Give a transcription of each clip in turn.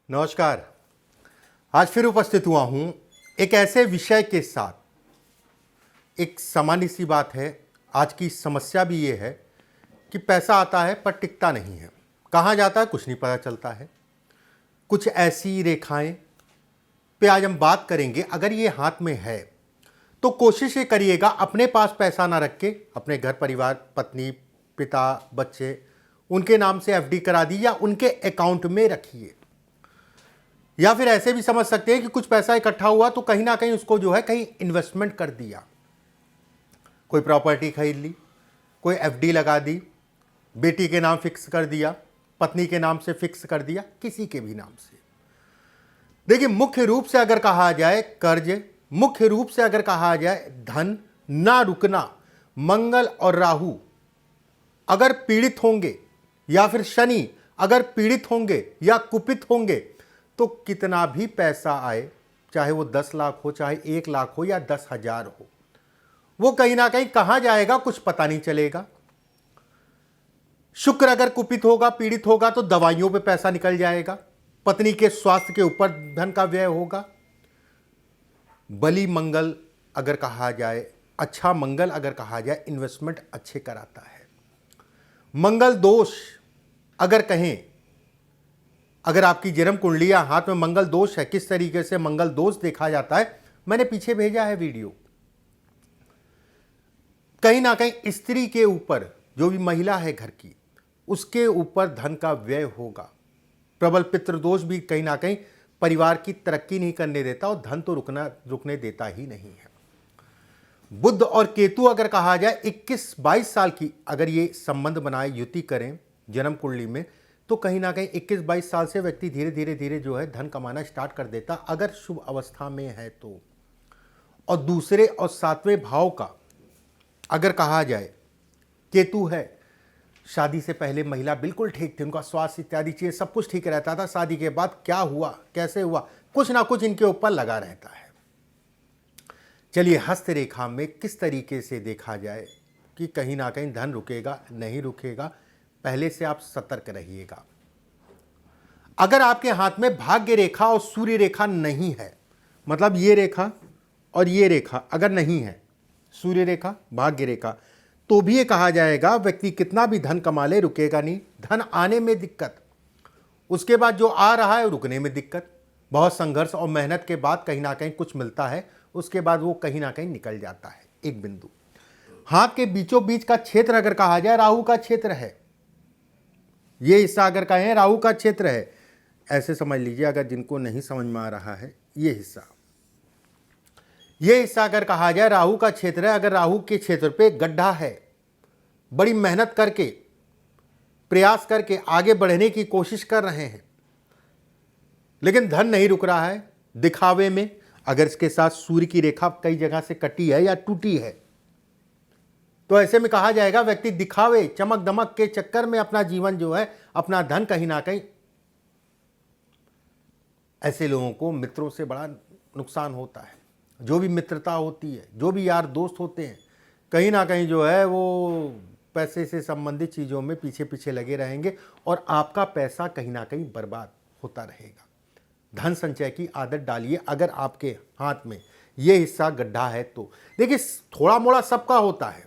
नमस्कार। आज फिर उपस्थित हुआ हूं एक ऐसे विषय के साथ। एक सामान्य सी बात है, आज की समस्या भी ये है कि पैसा आता है पर टिकता नहीं है। कहाँ जाता है कुछ नहीं पता चलता है। कुछ ऐसी रेखाएं पे आज हम बात करेंगे। अगर ये हाथ में है तो कोशिश ये करिएगा अपने पास पैसा ना रख के अपने घर परिवार, पत्नी, पिता, बच्चे, उनके नाम से एफडी करा दी या उनके अकाउंट में रखिए। या फिर ऐसे भी समझ सकते हैं कि कुछ पैसा इकट्ठा हुआ तो कहीं ना कहीं उसको जो है कहीं इन्वेस्टमेंट कर दिया। कोई प्रॉपर्टी खरीद ली, कोई एफडी लगा दी, बेटी के नाम फिक्स कर दिया, पत्नी के नाम से फिक्स कर दिया, किसी के भी नाम से। देखिए, मुख्य रूप से अगर कहा जाए कर्ज, मुख्य रूप से अगर कहा जाए धन ना रुकना, मंगल और राहु अगर पीड़ित होंगे या फिर शनि अगर पीड़ित होंगे या कुपित होंगे तो कितना भी पैसा आए, चाहे वो 10 लाख हो, चाहे 1 लाख हो या 10,000 हो, वो कहीं ना कहीं कहां जाएगा कुछ पता नहीं चलेगा। शुक्र अगर कुपित होगा, पीड़ित होगा तो दवाइयों पे पैसा निकल जाएगा, पत्नी के स्वास्थ्य के ऊपर धन का व्यय होगा। बली मंगल अगर कहा जाए, अच्छा मंगल अगर कहा जाए, इन्वेस्टमेंट अच्छे कराता है। मंगल दोष अगर कहें, अगर आपकी जन्म कुंडली या हाथ में मंगल दोष है, किस तरीके से मंगल दोष देखा जाता है, मैंने पीछे भेजा है वीडियो। कहीं ना कहीं स्त्री के ऊपर, जो भी महिला है घर की, उसके ऊपर धन का व्यय होगा। प्रबल पितृदोष भी कहीं ना कहीं परिवार की तरक्की नहीं करने देता और धन तो रुकने देता ही नहीं है। बुध और केतु अगर कहा जाए 21-22 साल की अगर ये संबंध बनाए, युति करें जन्म कुंडली में, तो कहीं ना कहीं 21-22 साल से व्यक्ति धीरे धीरे जो है धन कमाना स्टार्ट कर देता, अगर शुभ अवस्था में है तो। और दूसरे और 7वें भाव का अगर कहा जाए केतु है, शादी से पहले महिला बिल्कुल ठीक थी, उनका स्वास्थ्य इत्यादि चीज़ें सब कुछ ठीक रहता था। शादी के बाद क्या हुआ, कैसे हुआ, कुछ ना कुछ इनके ऊपर लगा रहता है। चलिए, हस्तरेखा में किस तरीके से देखा जाए कि कहीं ना कहीं धन रुकेगा नहीं रुकेगा, पहले से आप सतर्क रहिएगा। अगर आपके हाथ में भाग्य रेखा और सूर्य रेखा नहीं है, मतलब ये रेखा और ये रेखा अगर नहीं है, सूर्य रेखा, भाग्य रेखा, तो भी ये कहा जाएगा व्यक्ति कितना भी धन कमा ले रुकेगा नहीं। धन आने में दिक्कत, उसके बाद जो आ रहा है रुकने में दिक्कत। बहुत संघर्ष और मेहनत के बाद कहीं ना कहीं कुछ मिलता है, उसके बाद वो कहीं ना कहीं निकल जाता है। एक बिंदु, हाथ के बीचों बीच का क्षेत्र अगर कहा जाए राहु का क्षेत्र है, ये हिस्सा अगर कहें राहु का क्षेत्र है, ऐसे समझ लीजिए, अगर जिनको नहीं समझ में आ रहा है, ये हिस्सा अगर कहा जाए राहु का क्षेत्र है। अगर राहु के क्षेत्र पे गड्ढा है, बड़ी मेहनत करके, प्रयास करके आगे बढ़ने की कोशिश कर रहे हैं, लेकिन धन नहीं रुक रहा है, दिखावे में। अगर इसके साथ सूर्य की रेखा कई जगह से कटी है या टूटी है, तो ऐसे में कहा जाएगा व्यक्ति दिखावे, चमक दमक के चक्कर में अपना जीवन जो है, अपना धन कहीं ना कहीं, ऐसे लोगों को मित्रों से बड़ा नुकसान होता है। जो भी मित्रता होती है, जो भी यार दोस्त होते हैं, कहीं ना कहीं जो है वो पैसे से संबंधित चीज़ों में पीछे पीछे लगे रहेंगे और आपका पैसा कहीं ना कहीं बर्बाद होता रहेगा। धन संचय की आदत डालिए। अगर आपके हाथ में ये हिस्सा गड्ढा है तो देखिए, थोड़ा मोड़ा सबका होता है,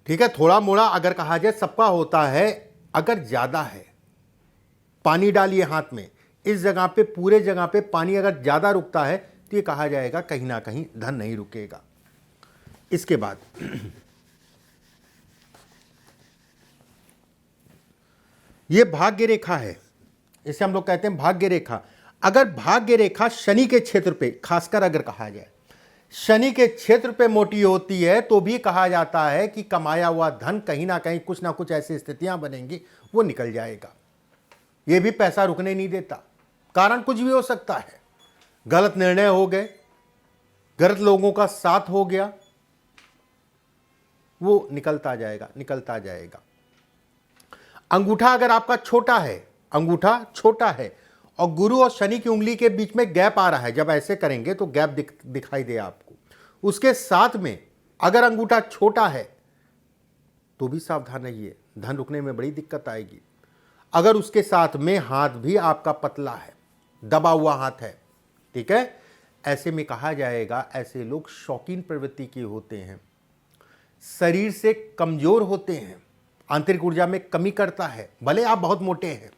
ठीक है, थोड़ा मोड़ा अगर कहा जाए सबका होता है। अगर ज़्यादा है, पानी डालिए हाथ में, इस जगह पे, पूरे जगह पे पानी अगर ज़्यादा रुकता है तो ये कहा जाएगा कहीं ना कहीं धन नहीं रुकेगा। इसके बाद ये भाग्य रेखा है, इसे हम लोग कहते हैं भाग्य रेखा। अगर भाग्य रेखा शनि के क्षेत्र पे, खासकर अगर कहा जाए शनि के क्षेत्र पे मोटी होती है, तो भी कहा जाता है कि कमाया हुआ धन कहीं ना कहीं कुछ ना कुछ ऐसी स्थितियां बनेंगी, वो निकल जाएगा। ये भी पैसा रुकने नहीं देता। कारण कुछ भी हो सकता है, गलत निर्णय हो गए, गलत लोगों का साथ हो गया, वो निकलता जाएगा, निकलता जाएगा। अंगूठा अगर आपका छोटा है, अंगूठा छोटा है और गुरु और शनि की उंगली के बीच में गैप आ रहा है, जब ऐसे करेंगे तो गैप दिखाई दे आपको। उसके साथ में अगर अंगूठा छोटा है तो भी सावधान रहिए, धन रुकने में बड़ी दिक्कत आएगी। अगर उसके साथ में हाथ भी आपका पतला है, दबा हुआ हाथ है, ठीक है, ऐसे में कहा जाएगा ऐसे लोग शौकीन प्रवृत्ति के होते हैं, शरीर से कमजोर होते हैं, आंतरिक ऊर्जा में कमी करता है। भले आप बहुत मोटे हैं,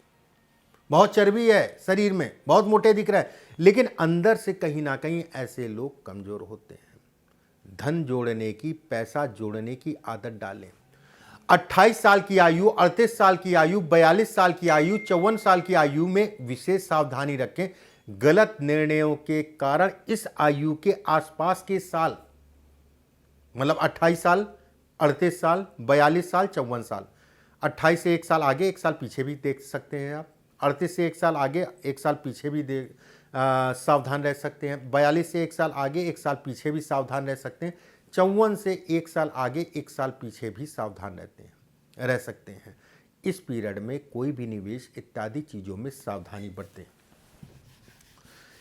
बहुत चर्बी है शरीर में, बहुत मोटे दिख रहा है, लेकिन अंदर से कहीं ना कहीं ऐसे लोग कमजोर होते हैं। धन जोड़ने की, पैसा जोड़ने की आदत डालें। 28 साल की आयु, 38 साल की आयु, 42 साल की आयु, 54 साल की आयु में विशेष सावधानी रखें। गलत निर्णयों के कारण इस आयु के आसपास के साल, मतलब 28 साल, 38 साल, 42 साल, 54 साल, 28 से एक साल आगे एक साल पीछे भी देख सकते हैं आप, 38 से एक साल आगे एक साल पीछे भी सावधान रह सकते हैं, 42 से एक साल आगे एक साल पीछे भी सावधान रह सकते हैं, 54 से एक साल आगे एक साल पीछे भी सावधान रह सकते हैं। इस पीरियड में कोई भी निवेश इत्यादि चीज़ों में सावधानी बरतें।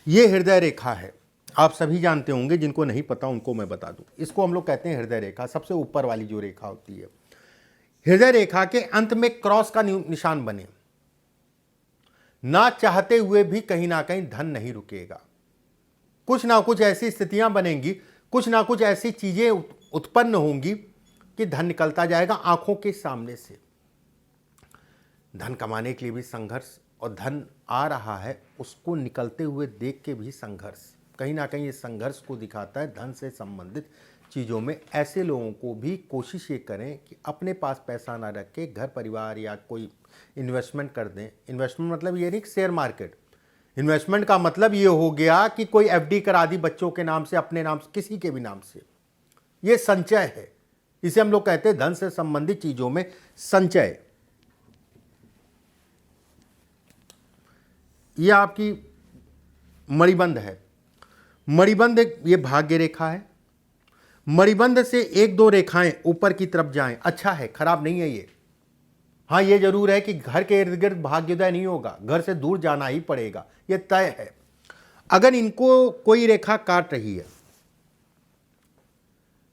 ये हृदय रेखा है, आप सभी जानते होंगे, जिनको नहीं पता उनको मैं बता दूं। इसको हम लोग कहते हैं हृदय रेखा, सबसे ऊपर वाली जो रेखा होती है। हृदय रेखा के अंत में क्रॉस का निशान बने, ना चाहते हुए भी कहीं ना कहीं धन नहीं रुकेगा। कुछ ना कुछ ऐसी स्थितियां बनेंगी, कुछ ना कुछ ऐसी चीजें उत्पन्न होंगी कि धन निकलता जाएगा आंखों के सामने से। धन कमाने के लिए भी संघर्ष, और धन आ रहा है उसको निकलते हुए देख के भी संघर्ष। कहीं ना कहीं इस संघर्ष को दिखाता है धन से संबंधित चीज़ों में। ऐसे लोगों को भी कोशिश ये करें कि अपने पास पैसा ना रख के घर परिवार या कोई इन्वेस्टमेंट कर दें। इन्वेस्टमेंट मतलब ये नहीं कि शेयर मार्केट, इन्वेस्टमेंट का मतलब ये हो गया कि कोई एफडी करा दी बच्चों के नाम से, अपने नाम से, किसी के भी नाम से। ये संचय है, इसे हम लोग कहते हैं धन से संबंधित चीज़ों में संचय। ये आपकी मणिबंध है। मणिबंध ये भाग्य रेखा है। मणिबंध से एक दो रेखाएं ऊपर की तरफ जाएं, अच्छा है, खराब नहीं है ये। हाँ, ये जरूर है कि घर के इर्द गिर्द भाग्योदय नहीं होगा, घर से दूर जाना ही पड़ेगा, ये तय है। अगर इनको कोई रेखा काट रही है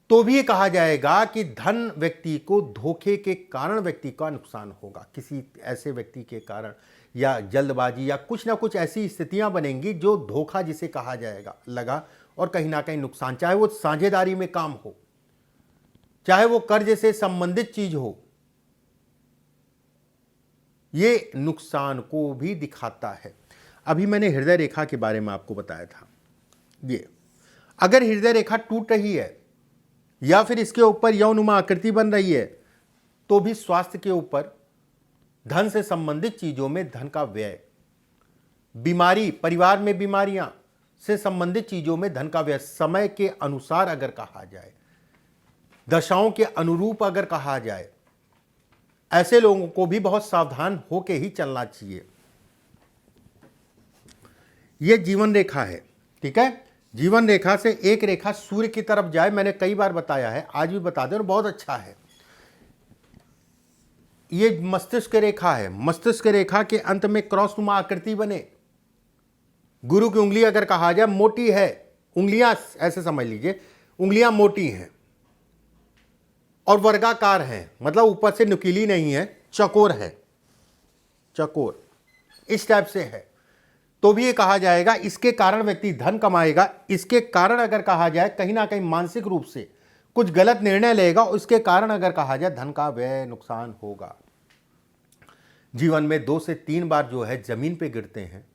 तो भी ये कहा जाएगा कि धन व्यक्ति को धोखे के कारण व्यक्ति का नुकसान होगा, किसी ऐसे व्यक्ति के कारण, या जल्दबाजी, या कुछ ना कुछ ऐसी स्थितियां बनेंगी जो धोखा जिसे कहा जाएगा लगा, और कहीं ना कहीं नुकसान, चाहे वो साझेदारी में काम हो, चाहे वो कर्ज से संबंधित चीज हो, ये नुकसान को भी दिखाता है। अभी मैंने हृदय रेखा के बारे में आपको बताया था। ये अगर हृदय रेखा टूट रही है या फिर इसके ऊपर यौनुमा आकृति बन रही है तो भी स्वास्थ्य के ऊपर, धन से संबंधित चीजों में धन का व्यय, बीमारी, परिवार में बीमारियां से संबंधित चीजों में धन का व्यय, समय के अनुसार अगर कहा जाए, दशाओं के अनुरूप अगर कहा जाए, ऐसे लोगों को भी बहुत सावधान होकर ही चलना चाहिए। यह जीवन रेखा है, ठीक है। जीवन रेखा से एक रेखा सूर्य की तरफ जाए, मैंने कई बार बताया है, आज भी बता दें, और बहुत अच्छा है। ये मस्तिष्क रेखा है। मस्तिष्क रेखा के अंत में क्रॉसनुमा आकृति बने। गुरु की उंगली अगर कहा जाए मोटी है, उंगलियां ऐसे समझ लीजिए, उंगलियां मोटी हैं और वर्गाकार हैं, मतलब ऊपर से नुकीली नहीं है, चकोर है, चकोर इस टाइप से है, तो भी ये कहा जाएगा इसके कारण व्यक्ति धन कमाएगा। इसके कारण अगर कहा जाए कहीं ना कहीं मानसिक रूप से कुछ गलत निर्णय लेगा, उसके कारण अगर कहा जाए धन का व्यय, नुकसान होगा। जीवन में 2 से 3 बार जो है जमीन पे गिरते हैं,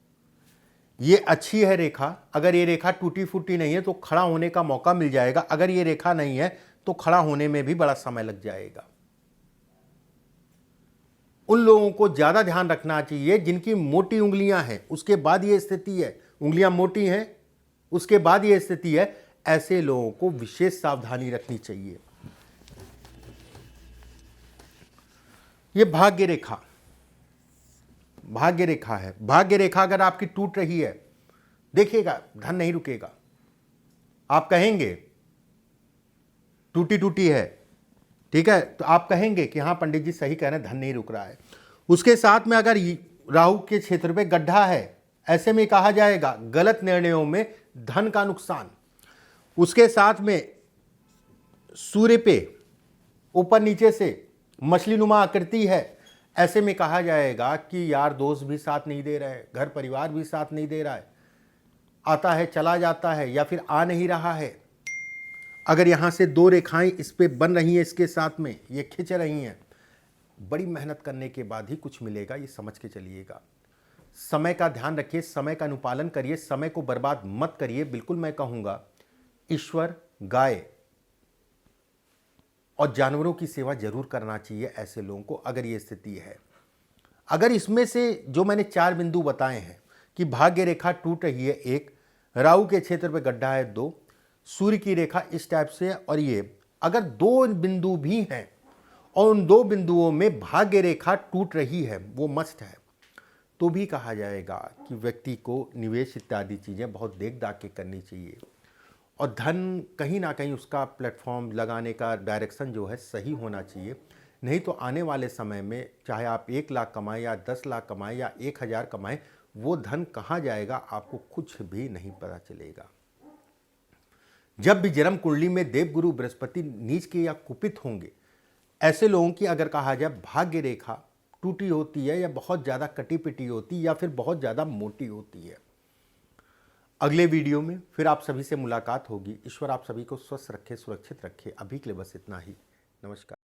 ये अच्छी है रेखा। अगर ये रेखा टूटी फूटी नहीं है तो खड़ा होने का मौका मिल जाएगा, अगर ये रेखा नहीं है तो खड़ा होने में भी बड़ा समय लग जाएगा। उन लोगों को ज्यादा ध्यान रखना चाहिए जिनकी मोटी उंगलियां हैं, उसके बाद ये स्थिति है, उंगलियां मोटी हैं उसके बाद ये स्थिति है, ऐसे लोगों को विशेष सावधानी रखनी चाहिए। ये भाग्य रेखा, भाग्य रेखा है। भाग्य रेखा अगर आपकी टूट रही है, देखिएगा धन नहीं रुकेगा। आप कहेंगे टूटी टूटी है, ठीक है, तो आप कहेंगे कि हाँ पंडित जी सही कह रहे हैं, धन नहीं रुक रहा है। उसके साथ में अगर राहु के क्षेत्र पे गड्ढा है, ऐसे में कहा जाएगा गलत निर्णयों में धन का नुकसान। उसके साथ में सूर्य पे ऊपर नीचे से मछली नुमा आकृति है, ऐसे में कहा जाएगा कि यार दोस्त भी साथ नहीं दे रहे, घर परिवार भी साथ नहीं दे रहा है, आता है चला जाता है या फिर आ नहीं रहा है। अगर यहाँ से दो रेखाएं इस पे बन रही हैं, इसके साथ में ये खिंच रही हैं, बड़ी मेहनत करने के बाद ही कुछ मिलेगा, ये समझ के चलिएगा। समय का ध्यान रखिए, समय का अनुपालन करिए, समय को बर्बाद मत करिए। बिल्कुल मैं कहूँगा ईश्वर, गाय और जानवरों की सेवा जरूर करना चाहिए ऐसे लोगों को, अगर ये स्थिति है। अगर इसमें से जो मैंने 4 बिंदु बताए हैं कि भाग्य रेखा टूट रही है 1, राहु के क्षेत्र पे गड्ढा है 2, सूर्य की रेखा इस टाइप से है, और ये अगर 2 बिंदु भी हैं और उन 2 बिंदुओं में भाग्य रेखा टूट रही है, वो मस्ट है, तो भी कहा जाएगा कि व्यक्ति को निवेश इत्यादि चीज़ें बहुत देख दाख के करनी चाहिए, और धन कहीं ना कहीं उसका प्लेटफॉर्म लगाने का डायरेक्शन जो है सही होना चाहिए। नहीं तो आने वाले समय में चाहे आप 1 लाख कमाएं या 10 लाख कमाएं या 1000 कमाएं, वो धन कहाँ जाएगा आपको कुछ भी नहीं पता चलेगा। जब भी जन्म कुंडली में देवगुरु बृहस्पति नीच के या कुपित होंगे, ऐसे लोगों की अगर कहा जाए भाग्य रेखा टूटी होती है या बहुत ज़्यादा कटी पिटी होती है या फिर बहुत ज़्यादा मोटी होती है। अगले वीडियो में फिर आप सभी से मुलाकात होगी। ईश्वर आप सभी को स्वस्थ रखे, सुरक्षित रखे। अभी के लिए बस इतना ही। नमस्कार।